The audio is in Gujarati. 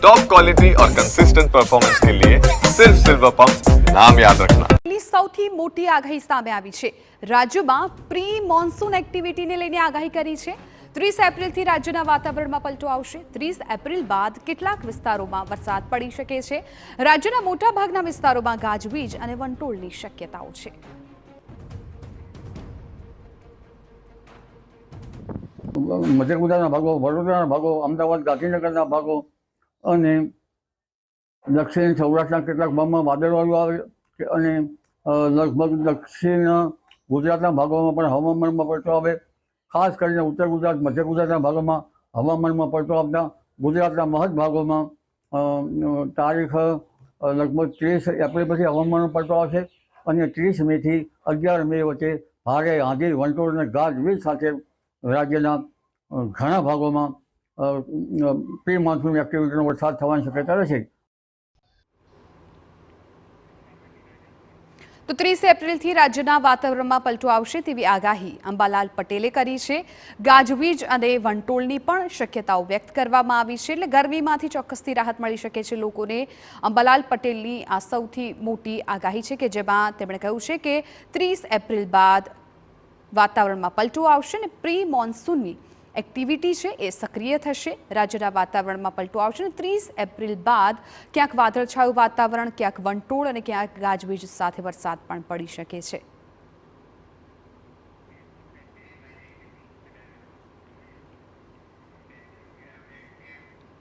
टॉप क्वालिटी और कंसिस्टेंट परफॉर्मेंस के लिए सिर्फ सिल्वर पंप नाम याद रखना। સૌથી મોટી આગાહી સામે આવી છે। રાજ્યમાં પ્રી મોન્સૂન એક્ટિવિટીને લઈને આગાહી કરી છે। 30 એપ્રિલથી રાજ્યના વાતાવરણમાં પલટો આવશે। 30 એપ્રિલ બાદ કેટલાક વિસ્તારોમાં વરસાદ પડી શકે છે। રાજ્યના મોટાભાગના વિસ્તારોમાં ગાજવીજ અને વંટોળની શક્યતાઓ છે। મધ્ય ગુજરાતના ભાગો, વડોદરાના ભાગો, અમદાવાદ, ગાંધીનગરના ભાગો અને દક્ષિણ સૌરાષ્ટ્રના કેટલાક ભાગમાં વાદળવાળું આવે અને લગભગ દક્ષિણ ગુજરાતના ભાગોમાં પણ હવામાનમાં પલટો આવે। ખાસ કરીને ઉત્તર ગુજરાત, મધ્ય ગુજરાતના ભાગોમાં હવામાનમાં પલટો આવતા ગુજરાતના મહદ ભાગોમાં તારીખ લગભગ 30 એપ્રિલ પછી હવામાનનો પલટો આવશે અને 30 મેથી 11 મે વચ્ચે ભારે આંધી, વંટોળ અને ગાજવીજ સાથે રાજ્યના ઘણા ભાગોમાં પ્રી મોન્સૂન એક્ટિવિટીનો વરસાદ થવાની શક્યતા રહેશે। તો 30 એપ્રિલથી રાજ્યના વાતાવરણમાં પલટો આવશે તેવી આગાહી અંબાલાલ પટેલે કરી છે। ગાજવીજ અને વંટોળની પણ શક્યતાઓ વ્યક્ત કરવામાં આવી છે, એટલે ગરમીમાંથી ચોક્કસથી રાહત મળી શકે છે લોકોને। અંબાલાલ પટેલની આ સૌથી મોટી આગાહી છે કે જેમાં તેમણે કહ્યું છે કે 30 એપ્રિલ બાદ વાતાવરણમાં પલટો આવશે અને પ્રી મોન્સૂનની એક્ટિવિટી છે એ સક્રિય થશે। રાજ્યના વાતાવરણમાં પલટો આવશે અને 30 એપ્રિલ બાદ ક્યાંક વાદળછાયું વાતાવરણ, ક્યાંક વંટોળ અને ક્યાંક ગાજવીજ સાથે વરસાદ પણ પડી શકે છે।